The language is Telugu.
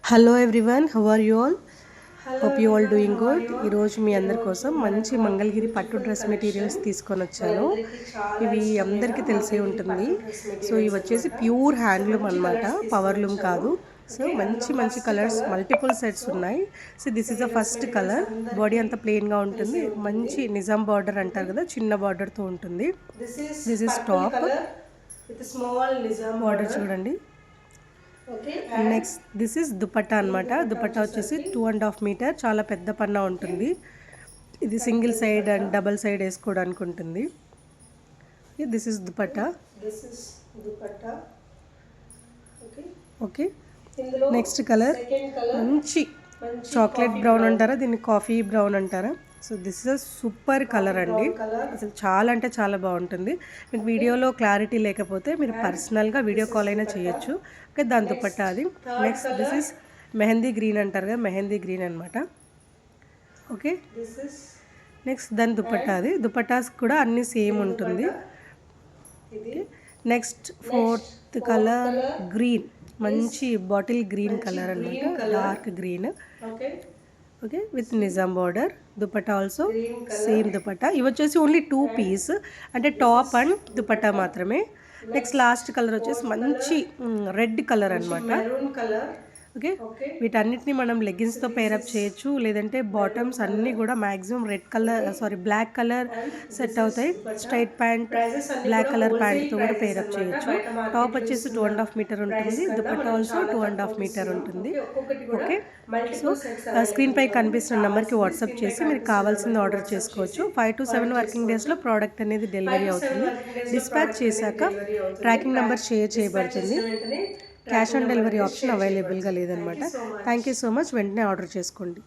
Hello everyone, how are you all? Hope you all doing good. ఈరోజు మీ అందరి కోసం మంచి మంగళగిరి పట్టు డ్రెస్ మెటీరియల్స్ తీసుకొని వచ్చాను. ఇవి అందరికీ తెలిసే ఉంటుంది. సో ఇవి వచ్చేసి ప్యూర్ హ్యాండ్లూమ్ అనమాట, పవర్లూమ్ కాదు. సో మంచి మంచి కలర్స్, మల్టిపుల్ సెట్స్ ఉన్నాయి. So this is the first colour. Body అంతా ప్లెయిన్గా ఉంటుంది. మంచి నిజాం బార్డర్ అంటారు కదా, చిన్న బార్డర్తో ఉంటుంది. This is top. బార్డర్ చూడండి. నెక్స్ట్ దిస్ ఇస్ దుపట్టా అనమాట. దుపట్టా వచ్చేసి 2.5 మీటర్, చాలా పెద్ద పన్నా ఉంటుంది. ఇది single side and double side వేసుకోవడానికి ఉంటుంది. This is dupatta. Okay, next colour మంచి చాక్లెట్ బ్రౌన్ అంటారా, దీన్ని కాఫీ బ్రౌన్ అంటారా. So this is a super colour అండి. అసలు చాలా అంటే చాలా బాగుంటుంది. మీకు వీడియోలో క్లారిటీ లేకపోతే మీరు పర్సనల్గా వీడియో కాల్ అయినా చేయొచ్చు. ఓకే, దాని దుపట్టా అది. Next this is mehndi green అంటారు కదా, మెహందీ గ్రీన్ అనమాట. ఓకే, నెక్స్ట్ దాని దుపట్టా అది. దుపట్టాస్ కూడా అన్నీ సేమ్ ఉంటుంది. నెక్స్ట్ ఫోర్త్ కలర్ గ్రీన్, మంచి బాటిల్ గ్రీన్ కలర్ అనమాట, dark green. Okay, with Nizam border. Dupatta also same dupatta. ఇవి వచ్చేసి ఓన్లీ 2 పీస్, అంటే టాప్ అండ్ దుపట్టా మాత్రమే. నెక్స్ట్ లాస్ట్ కలర్ వచ్చేసి మంచి రెడ్ కలర్ అనమాట. ఓకే, వీటన్నిటిని మనం లెగ్గిన్స్తో పేరప్ చేయొచ్చు, లేదంటే బాటమ్స్ అన్నీ కూడా maximum red colour black colour set అవుతాయి. స్ట్రైట్ ప్యాంట్, బ్లాక్ కలర్ ప్యాంట్తో కూడా పేరప్ చేయొచ్చు. టాప్ వచ్చేసి 2.5 మీటర్ ఉంటుంది. దుపట్టా ఆల్సో 2.5 మీటర్ ఉంటుంది. ఓకే, సో స్క్రీన్ పై కనిపిస్తున్న నెంబర్కి వాట్సాప్ చేసి మీరు కావాల్సింది ఆర్డర్ చేసుకోవచ్చు. 5 to 7 వర్కింగ్ డేస్లో ప్రోడక్ట్ అనేది డెలివరీ అవుతుంది. డిస్పాచ్ చేశాక ట్రాకింగ్ నెంబర్ షేర్ చేయబడుతుంది. క్యాష్ ఆన్ డెలివరీ ఆప్షన్ అవైలబుల్గా లేదనమాట. Thank you so much. వెంటనే ఆర్డర్ చేసుకోండి.